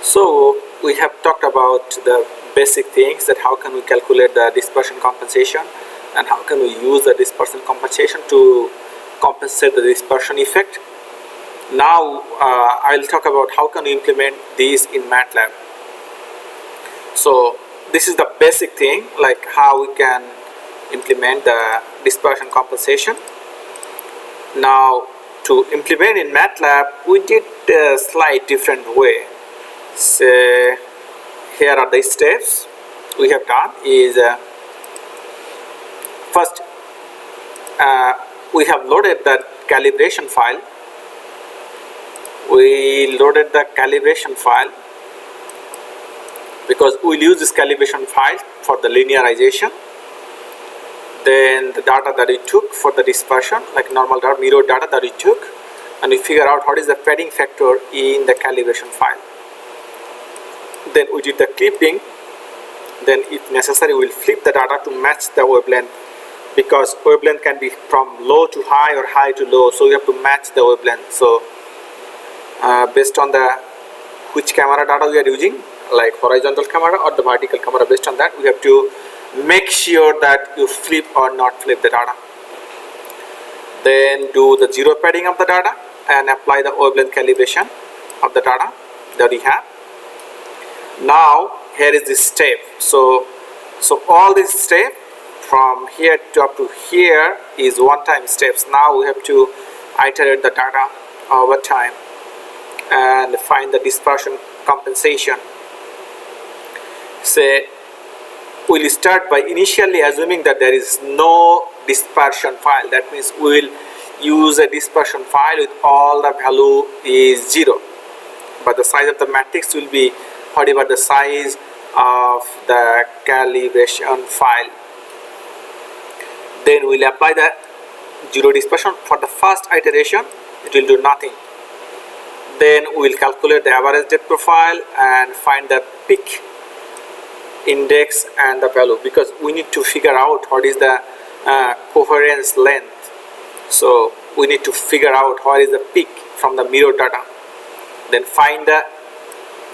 So we have talked about the basic things, that how can we calculate the dispersion compensation and how can we use the dispersion compensation to compensate the dispersion effect. Now I'll talk about how can we implement these in Matlab. So this is the basic thing, like how we can implement the dispersion compensation. Now to implement in Matlab, we did a slight different way. So here are the steps we have done. Is first we have loaded the calibration file. We loaded the calibration file because we'll use this calibration file for the linearization. Then the data that we took for the dispersion, like normal data, mirror data that we took, and we figure out what is the padding factor in the calibration file. Then we did the clipping. Then if necessary, we'll flip the data to match the wavelength, because wavelength can be from low to high or high to low, so we have to match the wavelength. So based on the which camera data we are using, like horizontal camera or the vertical camera, based on that we have to make sure that you flip or not flip the data. Then do the zero padding of the data and apply the wavelength calibration of the data that we have. Now here is this step. So all this step from here to up to here is one-time steps. Now we have to iterate the data over time and find the dispersion compensation. Say we'll start by initially assuming that there is no dispersion file. That means we will use a dispersion file with all the value is 0, but the size of the matrix will be whatever the size of the calibration file. Then we'll apply the 0 dispersion for the first iteration. It will do nothing. Then we'll calculate the average depth profile and find the peak index and the value, because we need to figure out what is the coherence length. So we need to figure out what is the peak from the mirror data. Then find the,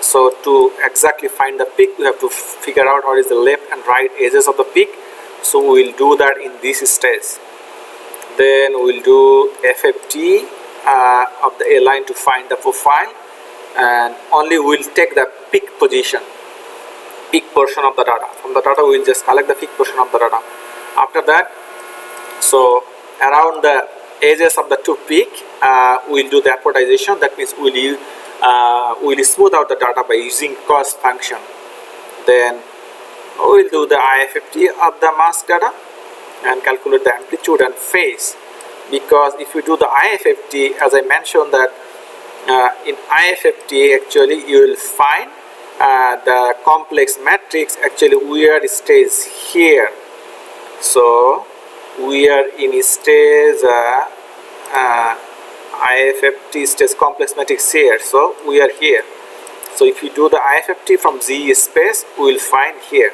so to exactly find the peak, we have to figure out what is the left and right edges of the peak. So we will do that in this stage. Then we will do FFT of the A-line to find the profile, and only we will take the peak position, peak portion of the data. From the data we will just select the peak portion of the data. After that, so around the edges of the two peak, we will do the apportization. That means we will smooth out the data by using cost function. Then we will do the IFFT of the mask data and calculate the amplitude and phase. Because if you do the IFFT, as I mentioned that in IFFT actually you will find the complex matrix actually where it stays here. So we are in stage IFFT stage complex matrix here. So we are here. So if you do the IFFT from Z space, we will find here.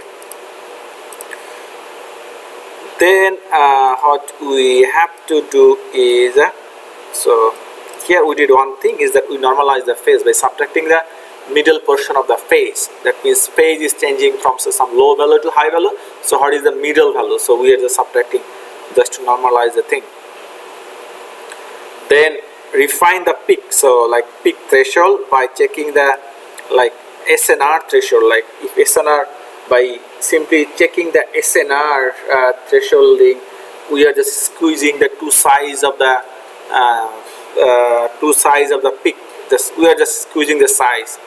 Then what we have to do is, so here we did one thing, is that we normalize the phase by subtracting the middle portion of the phase. That means phase is changing from some low value to high value. So what is the middle value? So we are just subtracting just to normalize the thing. Then refine the peak. So like peak threshold by checking the like SNR threshold. Like if SNR, by simply checking the SNR thresholding, we are just squeezing the two sides of the peak. We are just squeezing the size.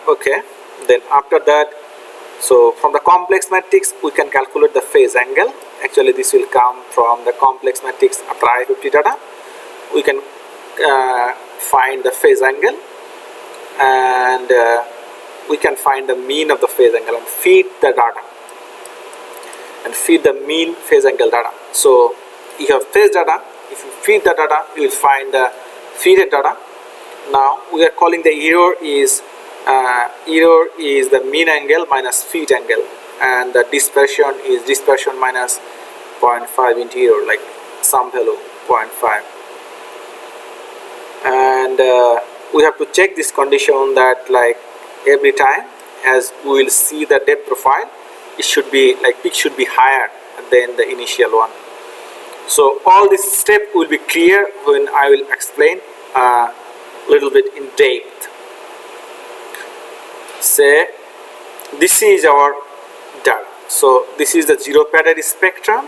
Okay. Then after that, so from the complex matrix we can calculate the phase angle. Actually this will come from the complex matrix after I50 data. We can find the phase angle, and we can find the mean of the phase angle and feed the data and feed the mean phase angle data. So you have phase data. If you feed the data, you will find the feeded data. Now we are calling the error is the mean angle minus feed angle, and the dispersion is dispersion minus 0.5 into error, like some value 0.5. And we have to check this condition that like every time as we will see the depth profile, it should be like peak should be higher than the initial one. So all this step will be clear when I will explain a little bit in depth. Say this is our data. So this is the zero padded spectrum.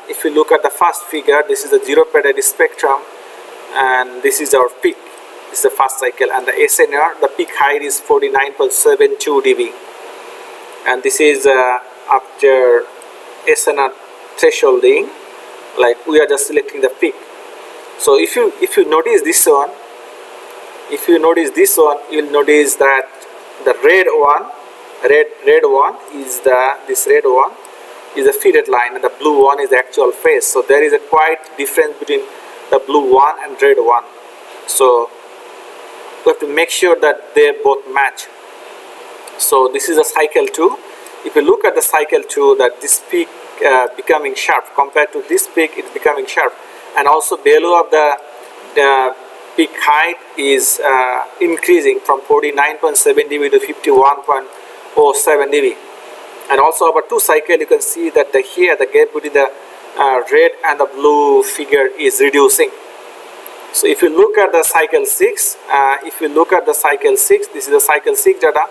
If you look at the first figure, this is the zero padded spectrum, and this is our peak. This is the first cycle, and the SNR, the peak height is 49.72 dB, and this is after SNR thresholding, like we are just selecting the peak. So if you notice this one, you'll notice that the red one is this red one is the fitted line, and the blue one is the actual phase. So there is a quite difference between the blue one and red one. So we have to make sure that they both match. So this is a cycle 2. If you look at the cycle 2, that this peak becoming sharp compared to this peak, it's becoming sharp, and also value of the peak height is increasing from 49.7 dB to 51.07 dB. And also over 2 cycle, you can see that here the gap between the red and the blue figure is reducing. So if you look at the cycle 6, this is the cycle 6 data,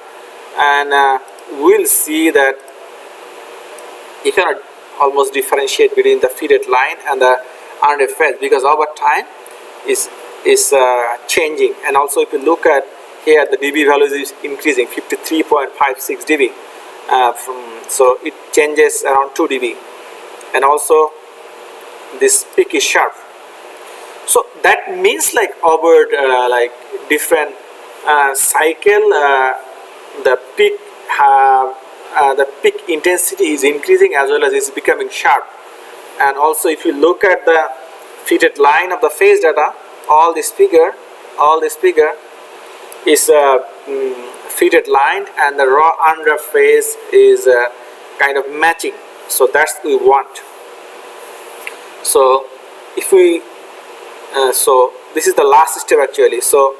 and we'll see that you cannot almost differentiate between the fitted line and the under phase, because over time is changing. And also if you look at here, the dB value is increasing 53.56 dB. So it changes around 2 dB, and also this peak is sharp. So that means like over like different cycle, the peak intensity is increasing as well as it's becoming sharp. And also if you look at the fitted line of the phase data, all this figure is fitted line, and the raw under phase is kind of matching. So that's what we want. So if we so this is the last step actually. So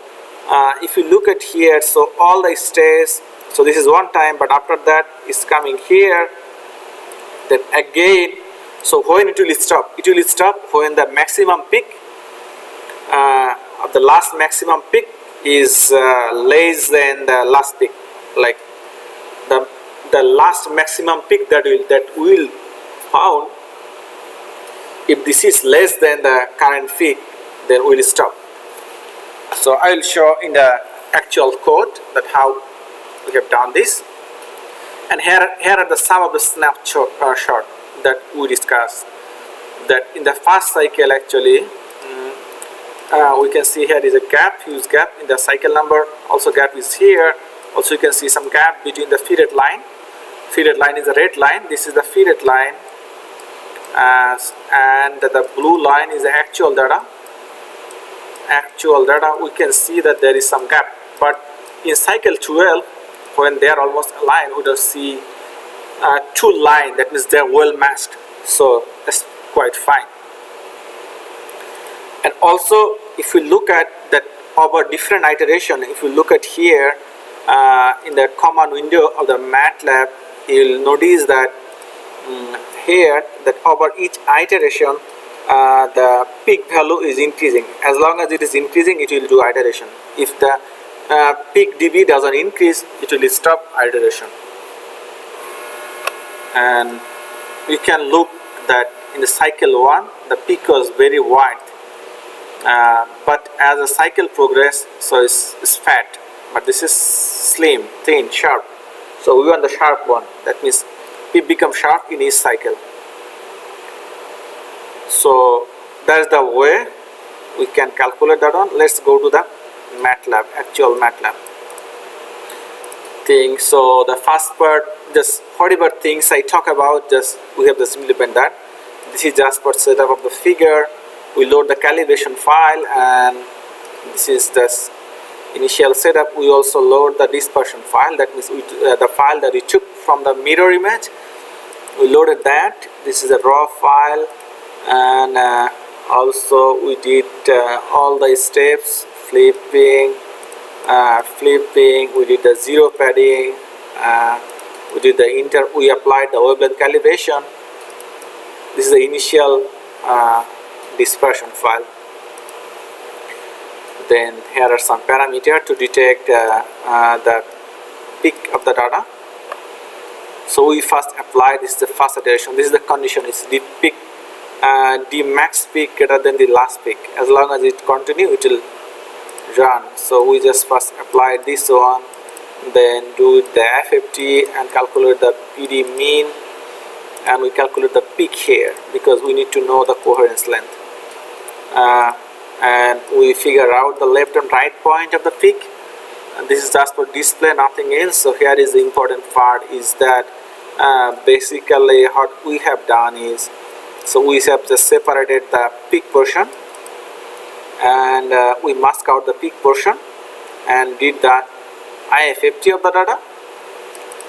if you look at here, so all the stays, so this is one time, but after that is coming here, then again. So when it will stop? It will stop when the maximum peak of the last maximum peak is less than the last peak. Like the last maximum peak that will found, if this is less than the current peak, then we will stop. So I will show in the actual code that how we have done this. And here are the some of the snapshot that we discussed. That in the first cycle actually, we can see here is a gap, huge gap in the cycle number. Also gap is here. Also you can see some gap between the fitted line. Fitted line is the red line. This is the fitted line, and the blue line is the actual data. We can see that there is some gap. But in cycle 12, when they are almost aligned, we don't see two lines. That means they are well matched. So that's quite fine. And also, if we look at that over different iteration, if you look at here in the command window of the Matlab, you'll notice that here that over each iteration the peak value is increasing. As long as it is increasing, it will do iteration. If the peak dB doesn't increase, it will stop iteration. And you can look that in the cycle 1 the peak was very wide, but as the cycle progress, so it's fat, but this is slim, thin, sharp. So we want the sharp one. That means it becomes sharp in each cycle. So that's the way we can calculate that one. Let's go to the Matlab, actual Matlab thing. So the first part, just whatever things I talk about, just we have to implement that. This is just for setup of the figure. We load the calibration file, and this is the initial setup. We also load the dispersion file. That means the file that we took from the mirror image. We loaded that. This is a raw file, and also we did all the steps, flipping, we did the zero padding, we applied the wavelength calibration. This is the initial dispersion file. Then here are some parameters to detect the peak of the data. So we first apply this, the first iteration. This is the condition, is the peak, the max peak greater than the last peak. As long as it continues, it will run. So we just first apply this one, then do the FFT and calculate the PD mean, and we calculate the peak here because we need to know the coherence length. And we figure out the left and right point of the peak. And this is just for display, nothing else. So here is the important part, is that basically what we have done is, so we have just separated the peak portion, and we mask out the peak portion and did the IFFT of the data.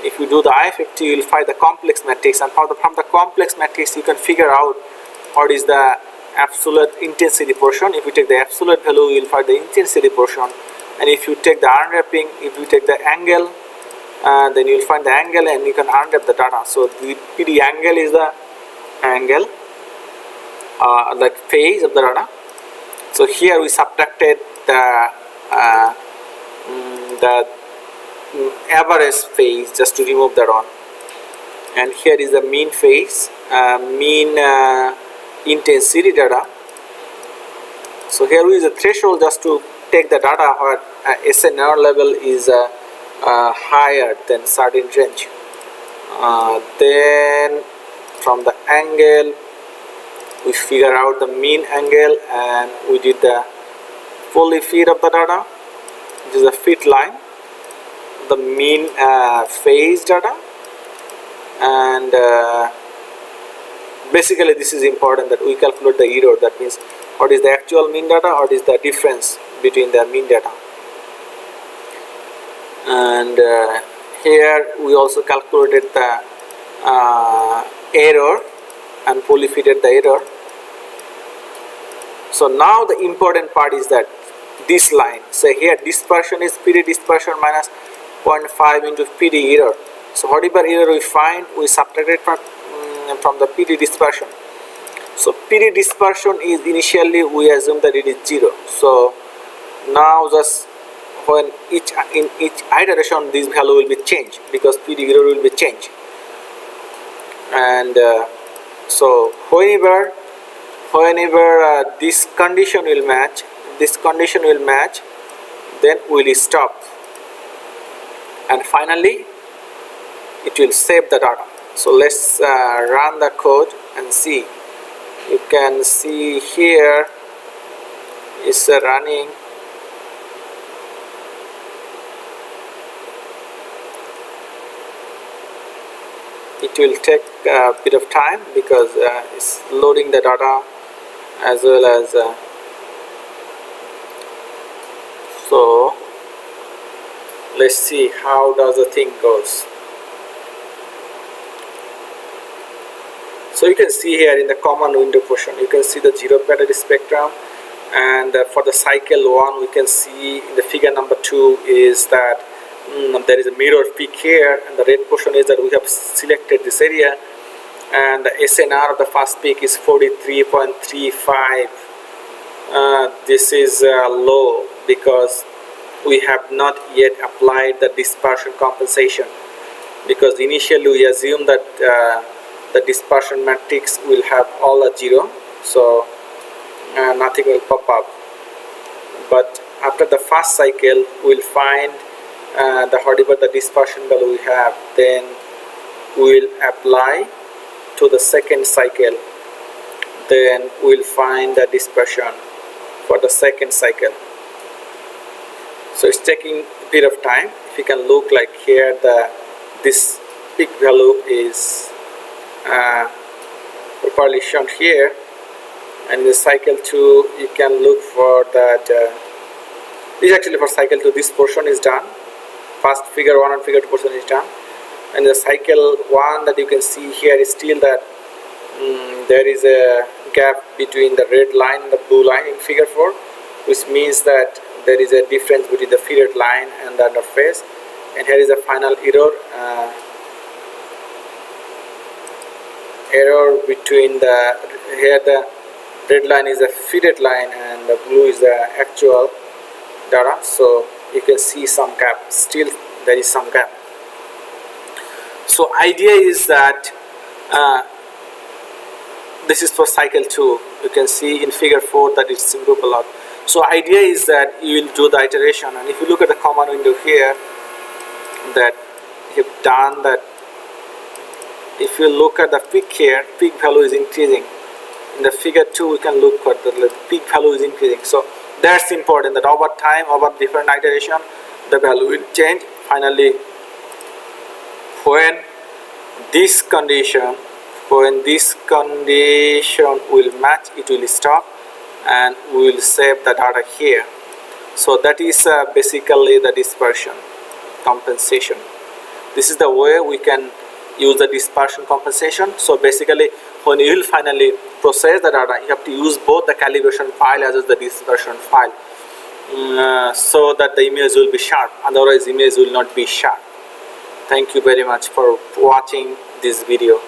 If you do the IFFT, you will find the complex matrix, and from the complex matrix you can figure out what is the absolute intensity portion. If you take the absolute value, you will find the intensity portion, and if you take the unwrapping, if you take the angle, then you will find the angle and you can unwrap the data. So the PD angle is the angle, like phase of the data. So here we subtracted the average phase just to remove that one, and here is the mean phase, mean intensity data. So here is a threshold just to take the data where SNR level is higher than certain range. Then from the angle we figure out the mean angle, and we did the fully feed of the data. This is a fit line, the mean phase data, and basically this is important that we calculate the error. That means what is the actual mean data, what is the difference between the mean data. And here we also calculated the error and fully fitted the error. So now the important part is that this line, say here dispersion is PD dispersion minus 0.5 into PD error. So whatever error we find, we subtract it from the PD dispersion. So PD dispersion is, initially we assume that it is 0. So now just when in each iteration this value will be changed because PD error will be changed. And so whenever this condition will match, then we will stop, and finally it will save the data. So let's run the code and see. You can see here is running. It will take a bit of time because it's loading the data as well as so let's see how does the thing goes. So you can see here in the common window portion, you can see the zero pattern spectrum, and for the cycle 1 we can see in the figure number 2 is that there is a mirror peak here, and the red portion is that we have selected this area, and the SNR of the first peak is 43.35. This is low because we have not yet applied the dispersion compensation, because initially we assume that the dispersion matrix will have all a 0, so nothing will pop up. But after the first cycle we will find whatever the dispersion value we have, then we will apply to the second cycle, then we will find the dispersion for the second cycle. So it's taking a bit of time. If you can look, like here this peak value is properly shown here, and in the cycle 2 you can look for that. This is actually for cycle 2, this portion is done. First figure 1 and figure 2 portion is done, and the cycle 1 that you can see here is still that there is a gap between the red line and the blue line in figure 4, which means that there is a difference between the faded line and the interface, and here is a final error between here the red line is a faded line and the blue is the actual data. So you can see some gap, still there is some gap. So idea is that this is for cycle 2. You can see in figure 4 that it's improved a lot. So idea is that you will do the iteration, and if you look at the command window here, that you've done that. If you look at the peak here, peak value is increasing. In the figure 2 we can look at the peak value is increasing. So that's important, that over time, over different iteration, the value will change. Finally, when this condition will match, it will stop and we will save the data here. So that is basically the dispersion compensation. This is the way we can use the dispersion compensation. So basically, when you will finally process the data, you have to use both the calibration file as well as the dispersion file, so that the image will be sharp. Otherwise, image will not be sharp. Thank you very much for watching this video.